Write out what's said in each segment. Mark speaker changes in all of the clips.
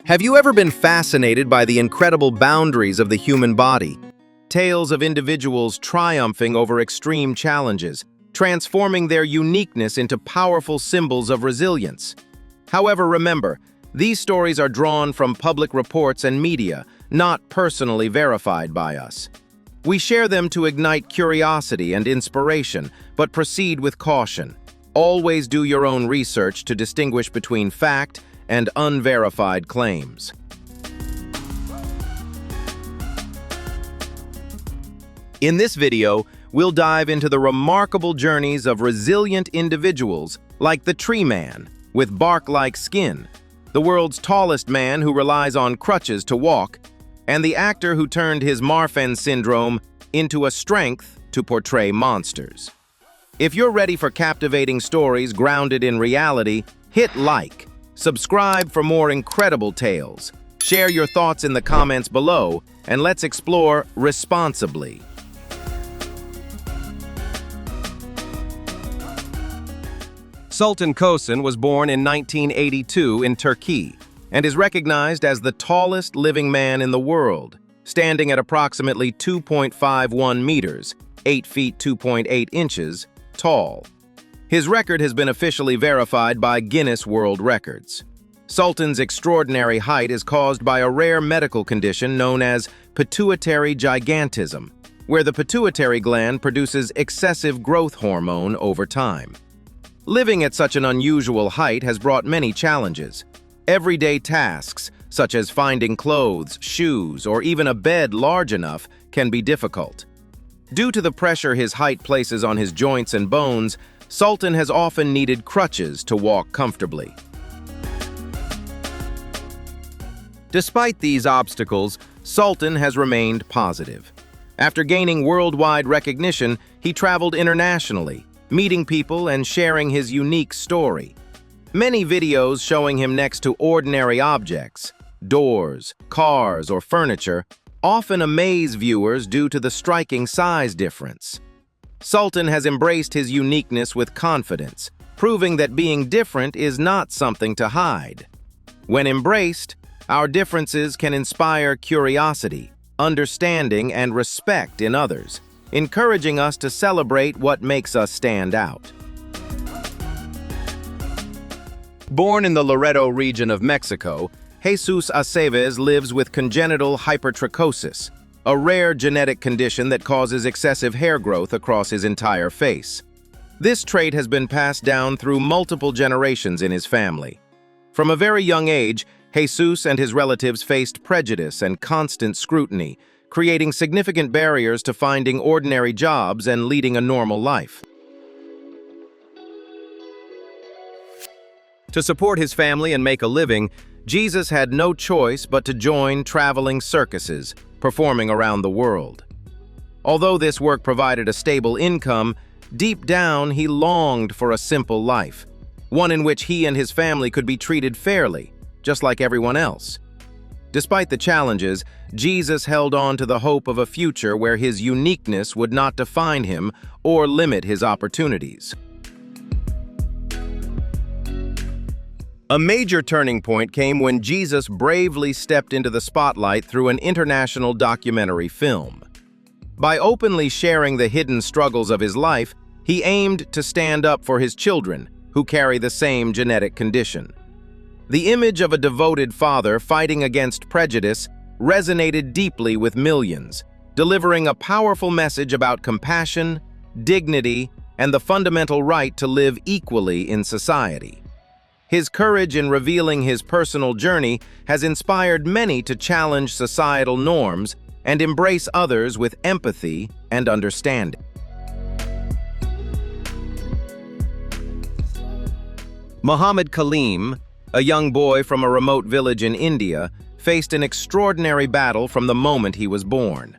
Speaker 1: Have you ever been fascinated by the incredible boundaries of the human body? Tales of individuals triumphing over extreme challenges, transforming their uniqueness into powerful symbols of resilience. However, remember, these stories are drawn from public reports and media, not personally verified by us. We share them to ignite curiosity and inspiration, but proceed with caution. Always do your own research to distinguish between fact and unverified claims. In this video, we'll dive into the remarkable journeys of resilient individuals like the tree man with bark-like skin, the world's tallest man who relies on crutches to walk, and the actor who turned his Marfan Syndrome into a strength to portray monsters. If you're ready for captivating stories grounded in reality, hit like. Subscribe for more incredible tales. Share your thoughts in the comments below, and let's explore responsibly. Sultan Kösen was born in 1982 in Turkey and is recognized as the tallest living man in the world, standing at approximately 2.51 meters, 8 feet 2.8 inches, tall. His record has been officially verified by Guinness World Records. Sultan's extraordinary height is caused by a rare medical condition known as pituitary gigantism, where the pituitary gland produces excessive growth hormone over time. Living at such an unusual height has brought many challenges. Everyday tasks, such as finding clothes, shoes, or even a bed large enough, can be difficult. Due to the pressure his height places on his joints and bones, Sultan has often needed crutches to walk comfortably. Despite these obstacles, Sultan has remained positive. After gaining worldwide recognition, he traveled internationally, meeting people and sharing his unique story. Many videos showing him next to ordinary objects, doors, cars, or furniture, often amaze viewers due to the striking size difference. Sultan has embraced his uniqueness with confidence, proving that being different is not something to hide. When embraced, our differences can inspire curiosity, understanding, and respect in others, encouraging us to celebrate what makes us stand out. Born in the Loreto region of Mexico, Jesus Aceves lives with congenital hypertrichosis, a rare genetic condition that causes excessive hair growth across his entire face. This trait has been passed down through multiple generations in his family. From a very young age, Jesus and his relatives faced prejudice and constant scrutiny, creating significant barriers to finding ordinary jobs and leading a normal life. To support his family and make a living, Jesus had no choice but to join traveling circuses, performing around the world. Although this work provided a stable income, deep down he longed for a simple life, one in which he and his family could be treated fairly, just like everyone else. Despite the challenges, Jesus held on to the hope of a future where his uniqueness would not define him or limit his opportunities. A major turning point came when Jesus bravely stepped into the spotlight through an international documentary film. By openly sharing the hidden struggles of his life, he aimed to stand up for his children, who carry the same genetic condition. The image of a devoted father fighting against prejudice resonated deeply with millions, delivering a powerful message about compassion, dignity, and the fundamental right to live equally in society. His courage in revealing his personal journey has inspired many to challenge societal norms and embrace others with empathy and understanding. Muhammad Kaleem, a young boy from a remote village in India, faced an extraordinary battle from the moment he was born.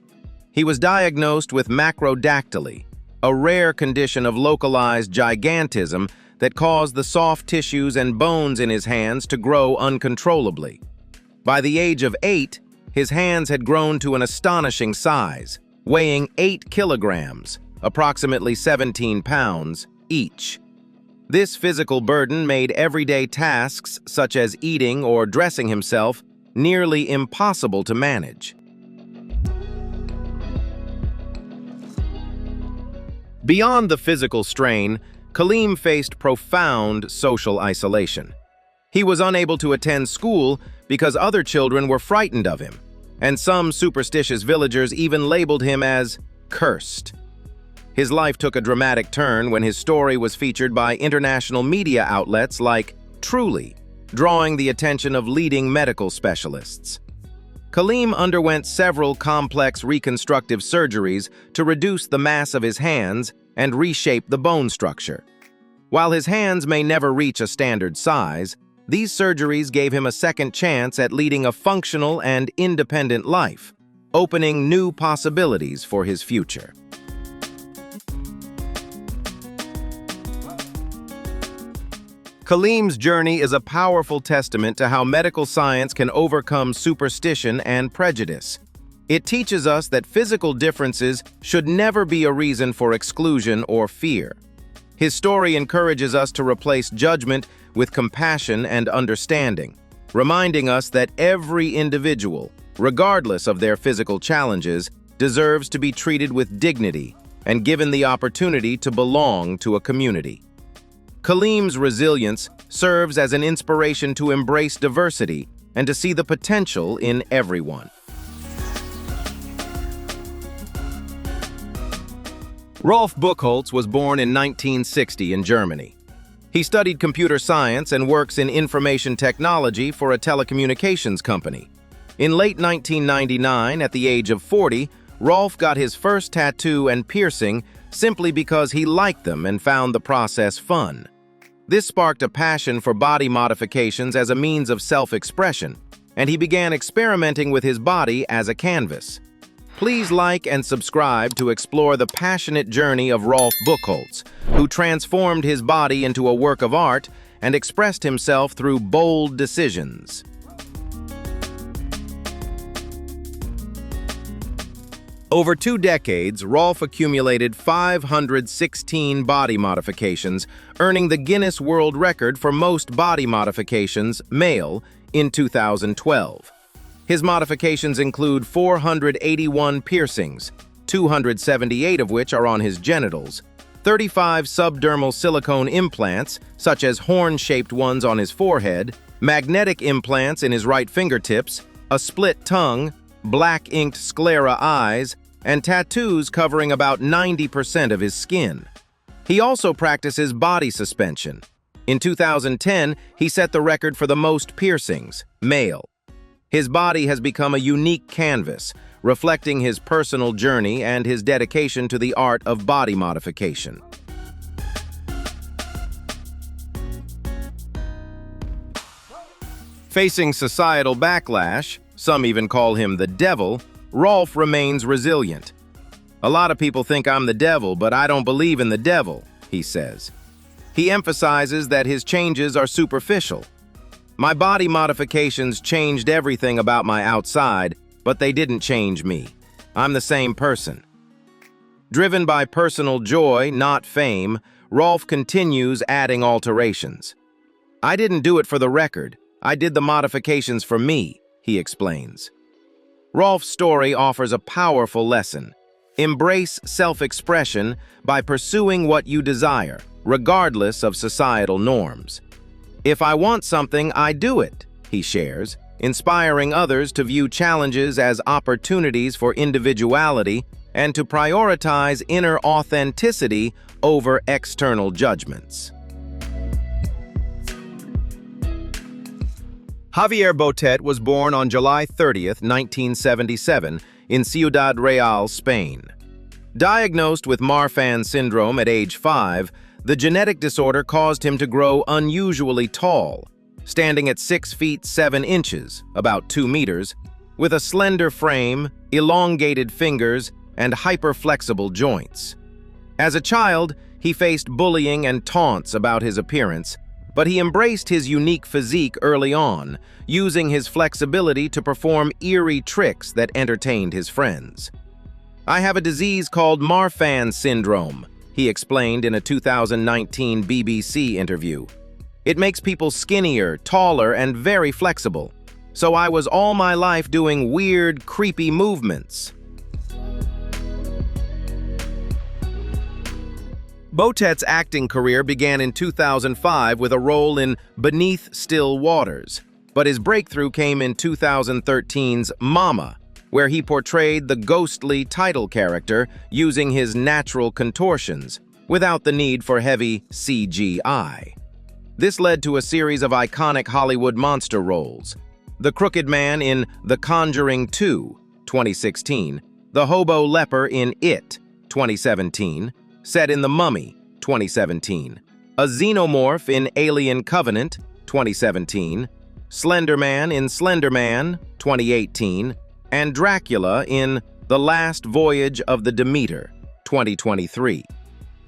Speaker 1: He was diagnosed with macrodactyly, a rare condition of localized gigantism that caused the soft tissues and bones in his hands to grow uncontrollably. By the age of 8, his hands had grown to an astonishing size, weighing 8 kilograms, approximately 17 pounds, each. This physical burden made everyday tasks, such as eating or dressing himself, nearly impossible to manage. Beyond the physical strain, Kaleem faced profound social isolation. He was unable to attend school because other children were frightened of him, and some superstitious villagers even labeled him as cursed. His life took a dramatic turn when his story was featured by international media outlets like Truly, drawing the attention of leading medical specialists. Kaleem underwent several complex reconstructive surgeries to reduce the mass of his hands and reshape the bone structure. While his hands may never reach a standard size, these surgeries gave him a second chance at leading a functional and independent life, opening new possibilities for his future. Kaleem's journey is a powerful testament to how medical science can overcome superstition and prejudice. It teaches us that physical differences should never be a reason for exclusion or fear. His story encourages us to replace judgment with compassion and understanding, reminding us that every individual, regardless of their physical challenges, deserves to be treated with dignity and given the opportunity to belong to a community. Kaleem's resilience serves as an inspiration to embrace diversity and to see the potential in everyone. Rolf Buchholz was born in 1960 in Germany. He studied computer science and works in information technology for a telecommunications company. In late 1999, at the age of 40, Rolf got his first tattoo and piercing simply because he liked them and found the process fun. This sparked a passion for body modifications as a means of self-expression, and he began experimenting with his body as a canvas. Please like and subscribe to explore the passionate journey of Rolf Buchholz, who transformed his body into a work of art and expressed himself through bold decisions. Over 2 decades, Rolf accumulated 516 body modifications, earning the Guinness World Record for most body modifications, male, in 2012. His modifications include 481 piercings, 278 of which are on his genitals, 35 subdermal silicone implants, such as horn-shaped ones on his forehead, magnetic implants in his right fingertips, a split tongue, black-inked sclera eyes, and tattoos covering about 90% of his skin. He also practices body suspension. In 2010, he set the record for the most piercings, male. His body has become a unique canvas, reflecting his personal journey and his dedication to the art of body modification. Facing societal backlash, some even call him the devil, Rolf remains resilient. "A lot of people think I'm the devil, but I don't believe in the devil," he says. He emphasizes that his changes are superficial. "My body modifications changed everything about my outside, but they didn't change me. I'm the same person." Driven by personal joy, not fame, Rolf continues adding alterations. "I didn't do it for the record. I did the modifications for me," he explains. Rolf's story offers a powerful lesson. Embrace self-expression by pursuing what you desire, regardless of societal norms. "If I want something, I do it," he shares, inspiring others to view challenges as opportunities for individuality and to prioritize inner authenticity over external judgments. Javier Botet was born on July 30, 1977, in Ciudad Real, Spain. Diagnosed with Marfan Syndrome at age 5, the genetic disorder caused him to grow unusually tall, standing at 6 feet 7 inches, about 2 meters, with a slender frame, elongated fingers, and hyperflexible joints. As a child, he faced bullying and taunts about his appearance, but he embraced his unique physique early on, using his flexibility to perform eerie tricks that entertained his friends. "I have a disease called Marfan Syndrome," he explained in a 2019 BBC interview. "It makes people skinnier, taller, and very flexible. So I was all my life doing weird, creepy movements. Boutet's acting career began in 2005 with a role in Beneath Still Waters, but his breakthrough came in 2013's Mama, where he portrayed the ghostly title character using his natural contortions, without the need for heavy CGI. This led to a series of iconic Hollywood monster roles: the Crooked Man in The Conjuring 2, 2016, the Hobo Leper in It, 2017, set in The Mummy, 2017, a Xenomorph in Alien Covenant, 2017, Slender Man in Slender Man, 2018, and Dracula in The Last Voyage of the Demeter, 2023.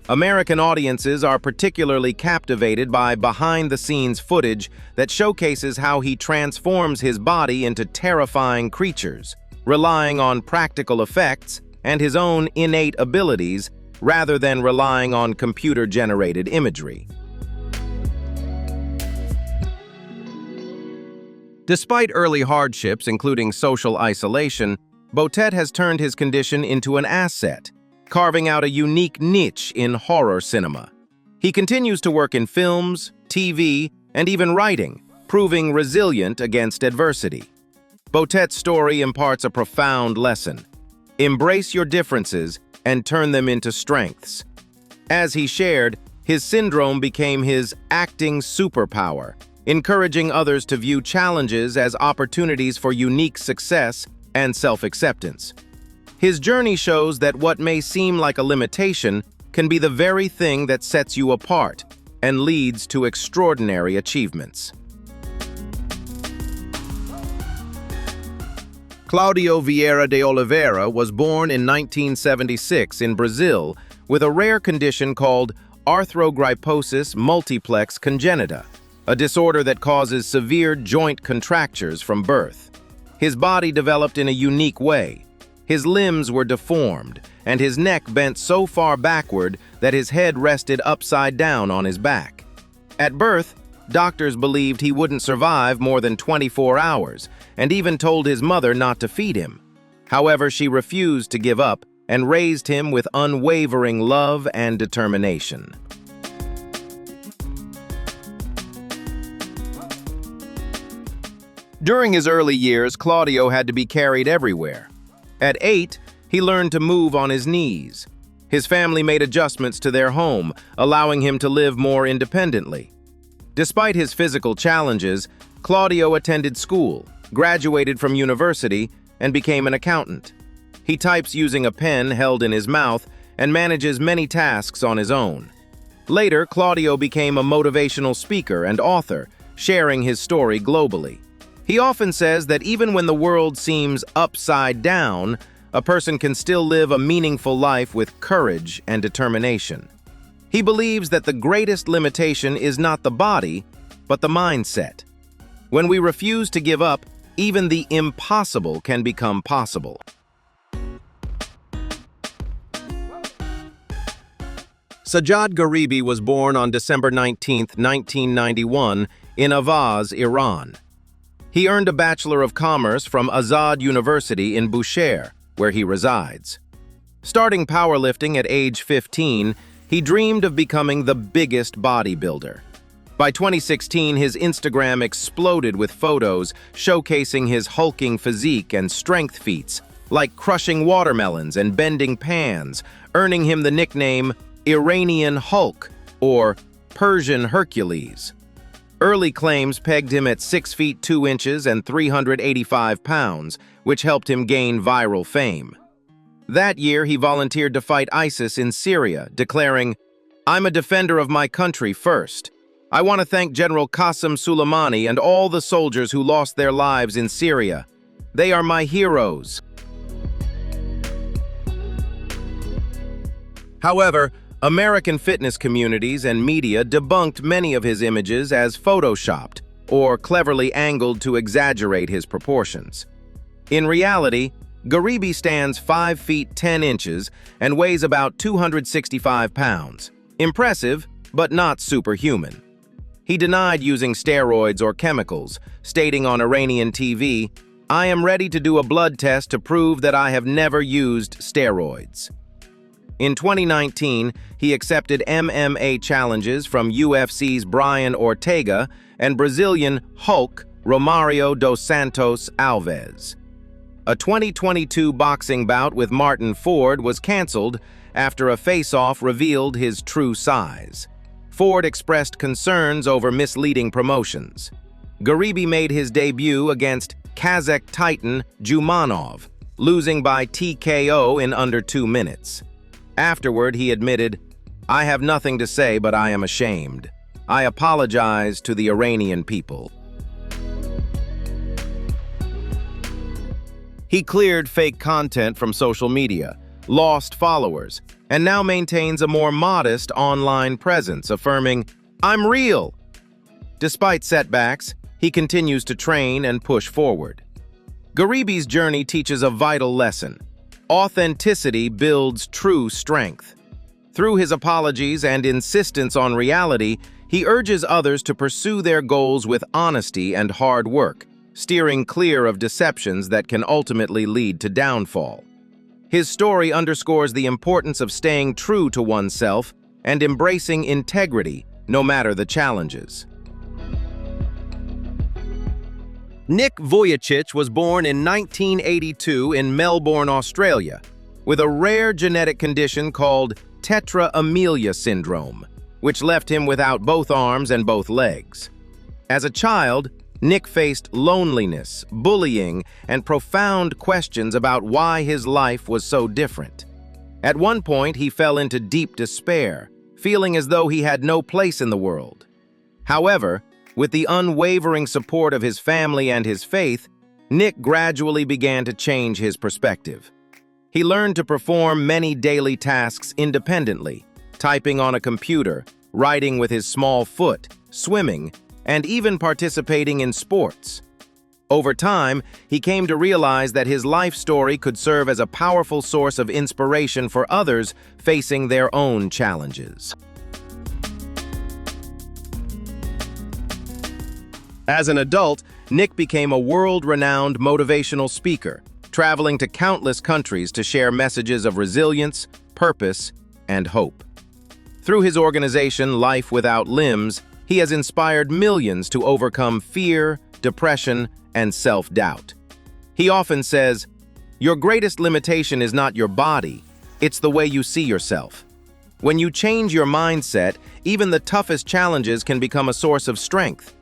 Speaker 1: American audiences are particularly captivated by behind-the-scenes footage that showcases how he transforms his body into terrifying creatures, relying on practical effects and his own innate abilities rather than relying on computer-generated imagery. Despite early hardships, including social isolation, Boutet has turned his condition into an asset, carving out a unique niche in horror cinema. He continues to work in films, TV, and even writing, proving resilient against adversity. Boutet's story imparts a profound lesson: embrace your differences and turn them into strengths. As he shared, his syndrome became his acting superpower, encouraging others to view challenges as opportunities for unique success and self-acceptance. His journey shows that what may seem like a limitation can be the very thing that sets you apart and leads to extraordinary achievements. Claudio Vieira de Oliveira was born in 1976 in Brazil with a rare condition called Arthrogryposis multiplex congenita, a disorder that causes severe joint contractures from birth. His body developed in a unique way. His limbs were deformed, and his neck bent so far backward that his head rested upside down on his back. At birth, doctors believed he wouldn't survive more than 24 hours, and even told his mother not to feed him. However, she refused to give up and raised him with unwavering love and determination. During his early years, Claudio had to be carried everywhere. At 8, he learned to move on his knees. His family made adjustments to their home, allowing him to live more independently. Despite his physical challenges, Claudio attended school, graduated from university, and became an accountant. He types using a pen held in his mouth and manages many tasks on his own. Later, Claudio became a motivational speaker and author, sharing his story globally. He often says that even when the world seems upside down, a person can still live a meaningful life with courage and determination. He believes that the greatest limitation is not the body, but the mindset. When we refuse to give up, even the impossible can become possible. Sajjad Gharibi was born on December 19, 1991, in Avaz, Iran. He earned a Bachelor of Commerce from Azad University in Bushehr, where he resides. Starting powerlifting at age 15, he dreamed of becoming the biggest bodybuilder. By 2016, his Instagram exploded with photos showcasing his hulking physique and strength feats, like crushing watermelons and bending pans, earning him the nickname Iranian Hulk or Persian Hercules. Early claims pegged him at 6 feet 2 inches and 385 pounds, which helped him gain viral fame. That year, he volunteered to fight ISIS in Syria, declaring, "I'm a defender of my country first. I want to thank General Qasem Soleimani and all the soldiers who lost their lives in Syria. They are my heroes." However, American fitness communities and media debunked many of his images as photoshopped or cleverly angled to exaggerate his proportions. In reality, Gharibi stands 5 feet 10 inches and weighs about 265 pounds. Impressive, but not superhuman. He denied using steroids or chemicals, stating on Iranian TV, "I am ready to do a blood test to prove that I have never used steroids." In 2019, he accepted MMA challenges from UFC's Brian Ortega and Brazilian Hulk Romário dos Santos Alves. A 2022 boxing bout with Martin Ford was canceled after a face-off revealed his true size. Ford expressed concerns over misleading promotions. Garibi made his debut against Kazakh titan Jumanov, losing by TKO in under 2 minutes. Afterward, he admitted, "I have nothing to say, but I am ashamed. I apologize to the Iranian people." He cleared fake content from social media, lost followers, and now maintains a more modest online presence, affirming, "I'm real." Despite setbacks, he continues to train and push forward. Garibi's journey teaches a vital lesson. Authenticity builds true strength. Through his apologies and insistence on reality, he urges others to pursue their goals with honesty and hard work, steering clear of deceptions that can ultimately lead to downfall. His story underscores the importance of staying true to oneself and embracing integrity, no matter the challenges. Nick Vujicic was born in 1982 in Melbourne, Australia, with a rare genetic condition called Tetra-Amelia syndrome, which left him without both arms and both legs. As a child, Nick faced loneliness, bullying, and profound questions about why his life was so different. At one point, he fell into deep despair, feeling as though he had no place in the world. However, with the unwavering support of his family and his faith, Nick gradually began to change his perspective. He learned to perform many daily tasks independently, typing on a computer, writing with his small foot, swimming, and even participating in sports. Over time, he came to realize that his life story could serve as a powerful source of inspiration for others facing their own challenges. As an adult, Nick became a world-renowned motivational speaker, traveling to countless countries to share messages of resilience, purpose, and hope. Through his organization, Life Without Limbs, he has inspired millions to overcome fear, depression, and self-doubt. He often says, "Your greatest limitation is not your body, it's the way you see yourself." When you change your mindset, even the toughest challenges can become a source of strength.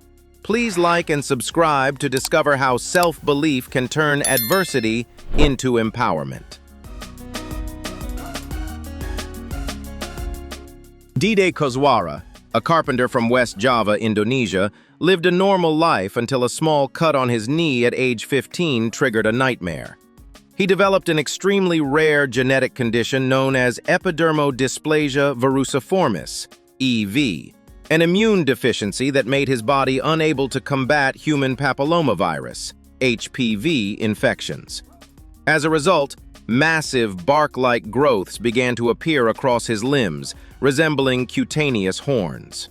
Speaker 1: Please like and subscribe to discover how self-belief can turn adversity into empowerment. Dede Kozwara, a carpenter from West Java, Indonesia, lived a normal life until a small cut on his knee at age 15 triggered a nightmare. He developed an extremely rare genetic condition known as Epidermodysplasia verruciformis, EV, an immune deficiency that made his body unable to combat human papillomavirus, HPV, infections. As a result, massive bark-like growths began to appear across his limbs, resembling cutaneous horns.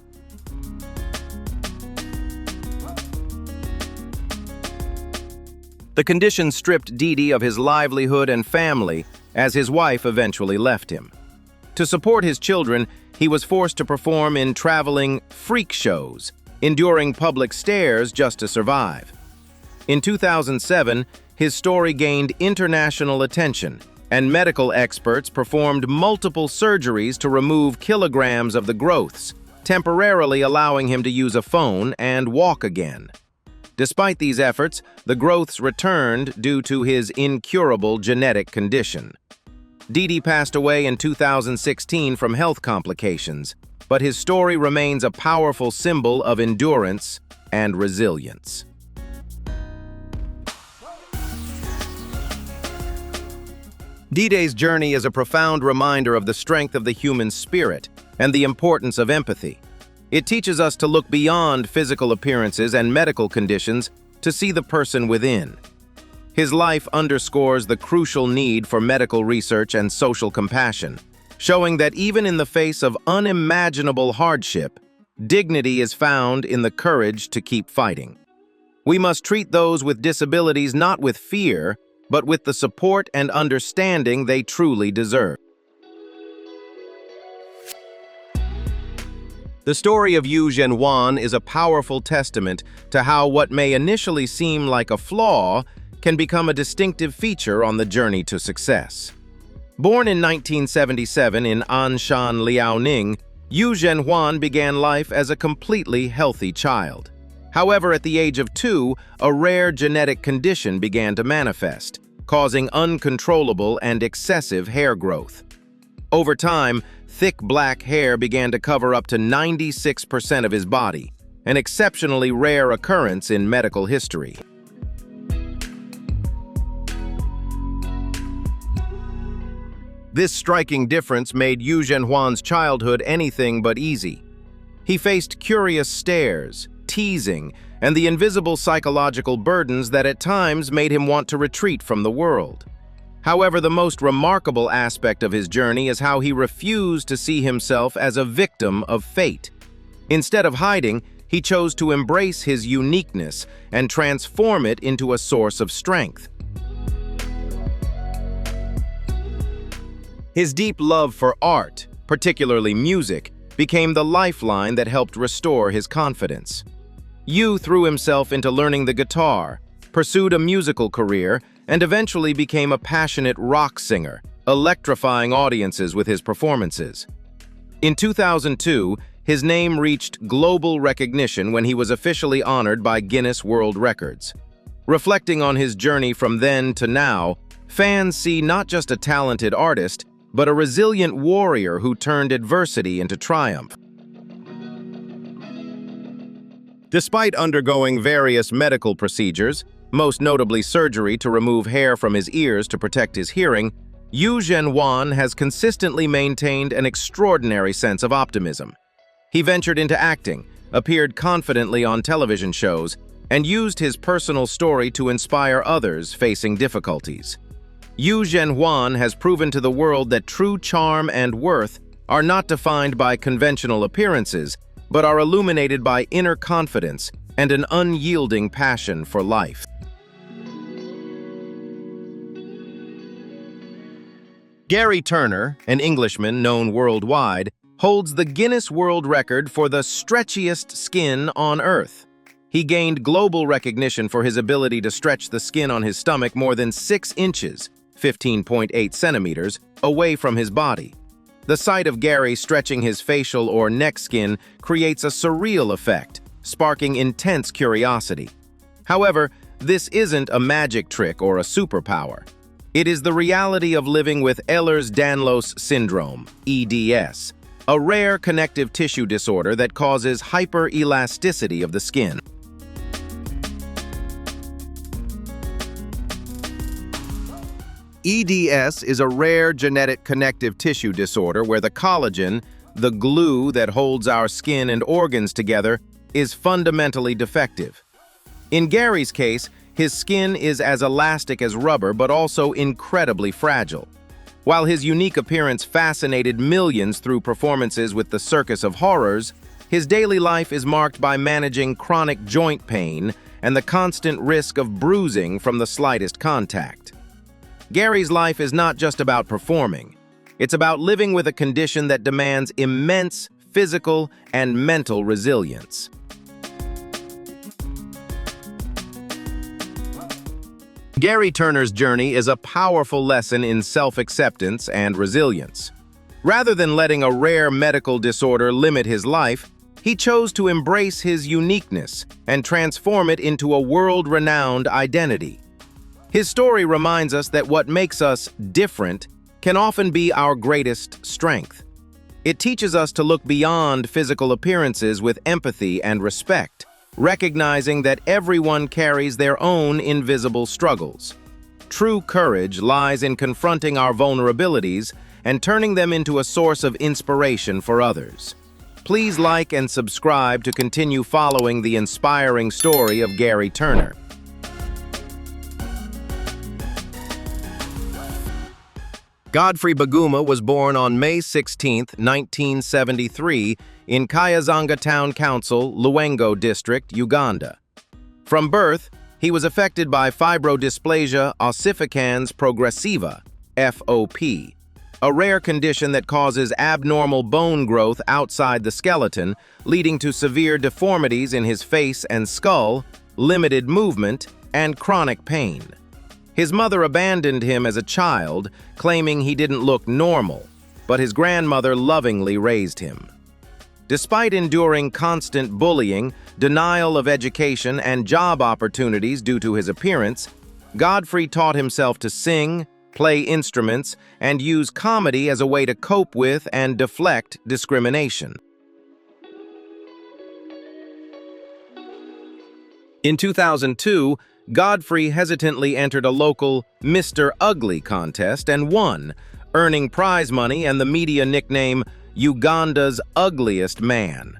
Speaker 1: The condition stripped Dede of his livelihood and family, as his wife eventually left him. To support his children, he was forced to perform in traveling freak shows, enduring public stares just to survive. In 2007, his story gained international attention, and medical experts performed multiple surgeries to remove kilograms of the growths, temporarily allowing him to use a phone and walk again. Despite these efforts, the growths returned due to his incurable genetic condition. Dede passed away in 2016 from health complications, but his story remains a powerful symbol of endurance and resilience. Dede's journey is a profound reminder of the strength of the human spirit and the importance of empathy. It teaches us to look beyond physical appearances and medical conditions to see the person within. His life underscores the crucial need for medical research and social compassion, showing that even in the face of unimaginable hardship, Dignity is found in the courage to keep fighting. We must treat those with disabilities not with fear, but with the support and understanding they truly deserve. The story of Yu Zhenhuan is a powerful testament to how what may initially seem like a flaw can become a distinctive feature on the journey to success. Born in 1977 in Anshan, Liaoning, Yu Zhenhuan began life as a completely healthy child. However, at the age of 2, a rare genetic condition began to manifest, causing uncontrollable and excessive hair growth. Over time, thick black hair began to cover up to 96% of his body, an exceptionally rare occurrence in medical history. This striking difference made Yu Zhenhuan's childhood anything but easy. He faced curious stares, teasing, and the invisible psychological burdens that at times made him want to retreat from the world. However, the most remarkable aspect of his journey is how he refused to see himself as a victim of fate. Instead of hiding, he chose to embrace his uniqueness and transform it into a source of strength. His deep love for art, particularly music, became the lifeline that helped restore his confidence. Yu threw himself into learning the guitar, pursued a musical career, and eventually became a passionate rock singer, electrifying audiences with his performances. In 2002, his name reached global recognition when he was officially honored by Guinness World Records. Reflecting on his journey from then to now, fans see not just a talented artist, but a resilient warrior who turned adversity into triumph. Despite undergoing various medical procedures, most notably surgery to remove hair from his ears to protect his hearing, Yu Zhenhuan has consistently maintained an extraordinary sense of optimism. He ventured into acting, appeared confidently on television shows, and used his personal story to inspire others facing difficulties. Yu Zhenhuan has proven to the world that true charm and worth are not defined by conventional appearances, but are illuminated by inner confidence and an unyielding passion for life. Gary Turner, an Englishman known worldwide, holds the Guinness World Record for the stretchiest skin on Earth. He gained global recognition for his ability to stretch the skin on his stomach more than 6 inches, 15.8 centimeters, away from his body. The sight of Gary stretching his facial or neck skin creates a surreal effect, sparking intense curiosity. However, this isn't a magic trick or a superpower. It is the reality of living with Ehlers-Danlos syndrome, EDS, a rare connective tissue disorder that causes hyperelasticity of the skin. EDS is a rare genetic connective tissue disorder where the collagen, the glue that holds our skin and organs together, is fundamentally defective. In Gary's case, his skin is as elastic as rubber but also incredibly fragile. While his unique appearance fascinated millions through performances with the Circus of Horrors, his daily life is marked by managing chronic joint pain and the constant risk of bruising from the slightest contact. Gary's life is not just about performing. It's about living with a condition that demands immense physical and mental resilience. Gary Turner's journey is a powerful lesson in self-acceptance and resilience. Rather than letting a rare medical disorder limit his life, he chose to embrace his uniqueness and transform it into a world-renowned identity. His story reminds us that what makes us different can often be our greatest strength. It teaches us to look beyond physical appearances with empathy and respect, recognizing that everyone carries their own invisible struggles. True courage lies in confronting our vulnerabilities and turning them into a source of inspiration for others. Please like and subscribe to continue following the inspiring story of Gary Turner. Godfrey Baguma was born on May 16, 1973, in Kayazanga Town Council, Luengo District, Uganda. From birth, he was affected by Fibrodysplasia ossificans progressiva, FOP, a rare condition that causes abnormal bone growth outside the skeleton, leading to severe deformities in his face and skull, limited movement, and chronic pain. His mother abandoned him as a child, claiming he didn't look normal, but his grandmother lovingly raised him. Despite enduring constant bullying, denial of education, and job opportunities due to his appearance, Godfrey taught himself to sing, play instruments, and use comedy as a way to cope with and deflect discrimination. In 2002, Godfrey hesitantly entered a local Mr. Ugly contest and won, earning prize money and the media nickname Uganda's Ugliest Man.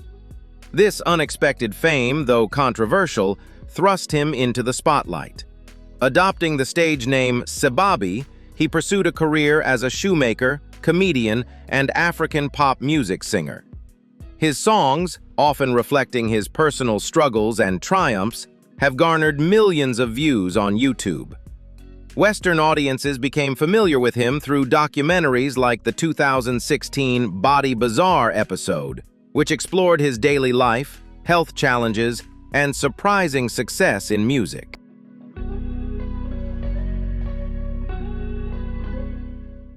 Speaker 1: This unexpected fame, though controversial, thrust him into the spotlight. Adopting the stage name Sebabi, he pursued a career as a shoemaker, comedian, and African pop music singer. His songs, often reflecting his personal struggles and triumphs, have garnered millions of views on YouTube. Western audiences became familiar with him through documentaries like the 2016 Body Bazaar episode, which explored his daily life, health challenges, and surprising success in music.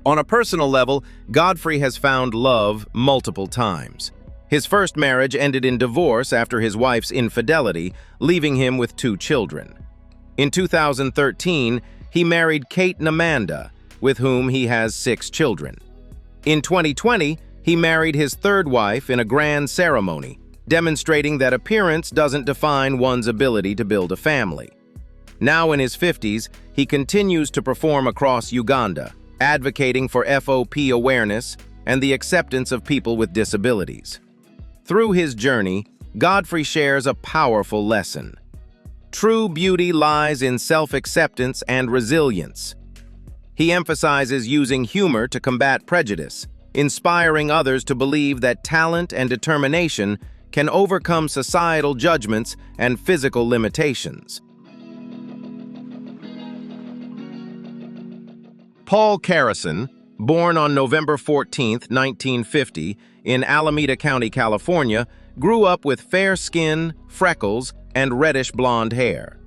Speaker 1: On a personal level, Godfrey has found love multiple times. His first marriage ended in divorce after his wife's infidelity, leaving him with 2 children. In 2013, he married Kate Namanda, with whom he has 6 children. In 2020, he married his 3rd wife in a grand ceremony, demonstrating that appearance doesn't define one's ability to build a family. Now in his 50s, he continues to perform across Uganda, advocating for FOP awareness and the acceptance of people with disabilities. Through his journey, Godfrey shares a powerful lesson. True beauty lies in self-acceptance and resilience. He emphasizes using humor to combat prejudice, inspiring others to believe that talent and determination can overcome societal judgments and physical limitations. Paul Carrison, born on November 14, 1950, in Alameda County, California, grew up with fair skin, freckles, and reddish blonde hair.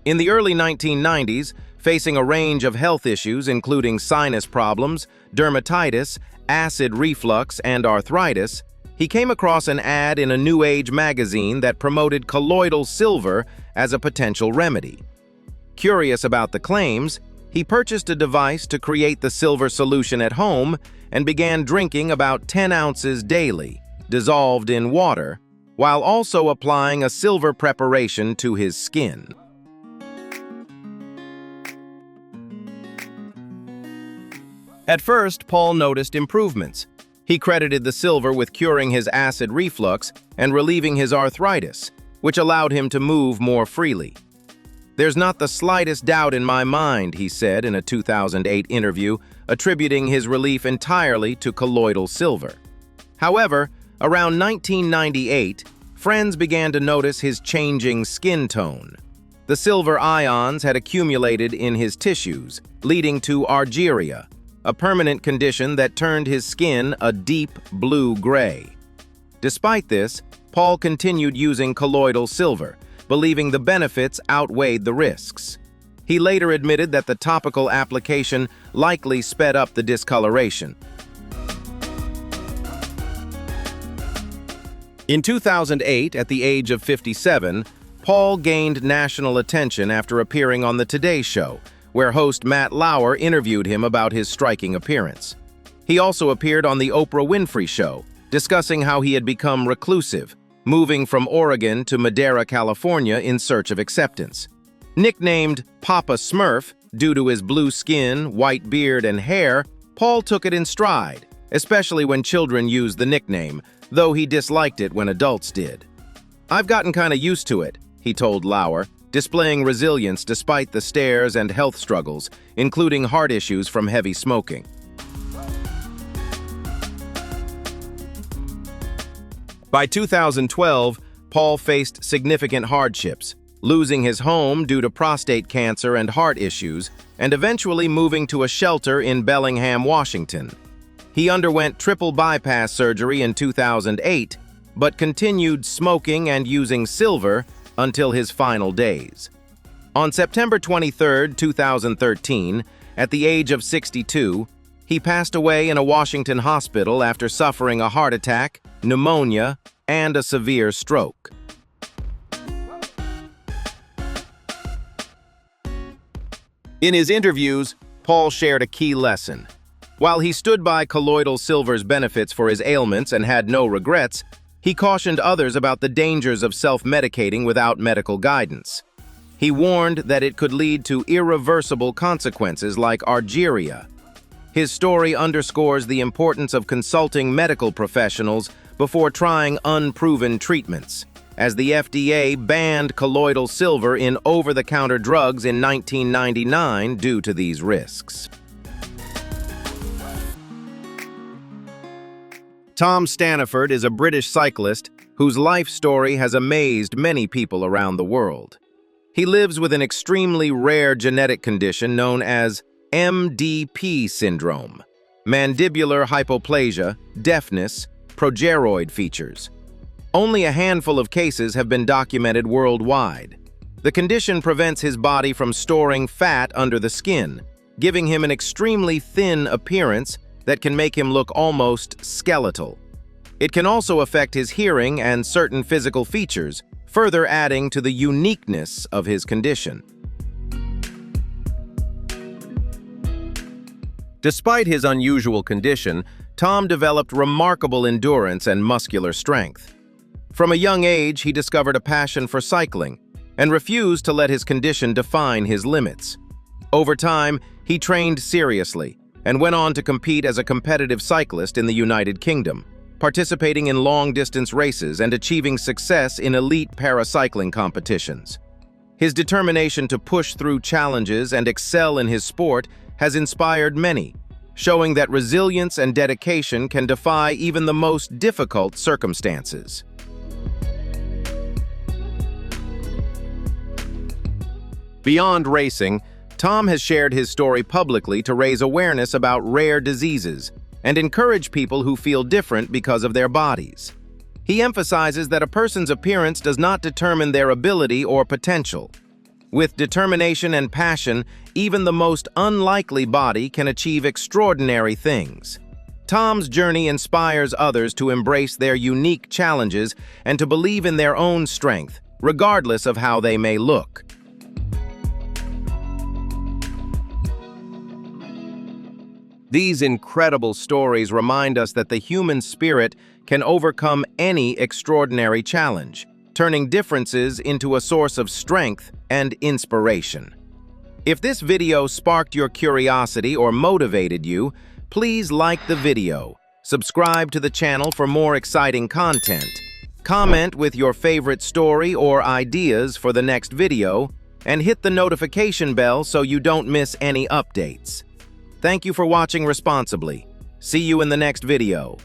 Speaker 1: In the early 1990s, facing a range of health issues including sinus problems, dermatitis, acid reflux, and arthritis, he came across an ad in a New Age magazine that promoted colloidal silver as a potential remedy. Curious about the claims, he purchased a device to create the silver solution at home and began drinking about 10 ounces daily, dissolved in water, while also applying a silver preparation to his skin. At first, Paul noticed improvements. He credited the silver with curing his acid reflux and relieving his arthritis, which allowed him to move more freely. "There's not the slightest doubt in my mind," he said in a 2008 interview, attributing his relief entirely to colloidal silver. However, around 1998, friends began to notice his changing skin tone. The silver ions had accumulated in his tissues, leading to Argyria, a permanent condition that turned his skin a deep blue-gray. Despite this, Paul continued using colloidal silver, believing the benefits outweighed the risks. He later admitted that the topical application likely sped up the discoloration. In 2008, at the age of 57, Paul gained national attention after appearing on The Today Show, where host Matt Lauer interviewed him about his striking appearance. He also appeared on The Oprah Winfrey Show, discussing how he had become reclusive, moving from Oregon to Madera, California in search of acceptance. Nicknamed Papa Smurf due to his blue skin, white beard, and hair, Paul took it in stride, especially when children used the nickname, though he disliked it when adults did. "I've gotten kinda used to it," he told Lauer, displaying resilience despite the stares and health struggles, including heart issues from heavy smoking. By 2012, Paul faced significant hardships, losing his home due to prostate cancer and heart issues, and eventually moving to a shelter in Bellingham, Washington. He underwent triple bypass surgery in 2008, but continued smoking and using silver until his final days. On September 23, 2013, at the age of 62, he passed away in a Washington hospital after suffering a heart attack, pneumonia, and a severe stroke. In his interviews, Paul shared a key lesson. While he stood by colloidal silver's benefits for his ailments and had no regrets, he cautioned others about the dangers of self-medicating without medical guidance. He warned that it could lead to irreversible consequences like Argyria. His story underscores the importance of consulting medical professionals before trying unproven treatments, as the FDA banned colloidal silver in over-the-counter drugs in 1999 due to these risks. Tom Staniford is a British cyclist whose life story has amazed many people around the world. He lives with an extremely rare genetic condition known as MDP syndrome, mandibular hypoplasia, deafness, progeroid features. Only a handful of cases have been documented worldwide. The condition prevents his body from storing fat under the skin, giving him an extremely thin appearance that can make him look almost skeletal. It can also affect his hearing and certain physical features, further adding to the uniqueness of his condition. Despite his unusual condition, Tom developed remarkable endurance and muscular strength. From a young age, he discovered a passion for cycling and refused to let his condition define his limits. Over time, he trained seriously and went on to compete as a competitive cyclist in the United Kingdom, participating in long-distance races and achieving success in elite paracycling competitions. His determination to push through challenges and excel in his sport has inspired many, showing that resilience and dedication can defy even the most difficult circumstances. Beyond racing, Tom has shared his story publicly to raise awareness about rare diseases and encourage people who feel different because of their bodies. He emphasizes that a person's appearance does not determine their ability or potential. With determination and passion, even the most unlikely body can achieve extraordinary things. Tom's journey inspires others to embrace their unique challenges and to believe in their own strength, regardless of how they may look. These incredible stories remind us that the human spirit can overcome any extraordinary challenge, turning differences into a source of strength and inspiration. If this video sparked your curiosity or motivated you, please like the video, subscribe to the channel for more exciting content, comment with your favorite story or ideas for the next video, and hit the notification bell so you don't miss any updates. Thank you for watching responsibly. See you in the next video.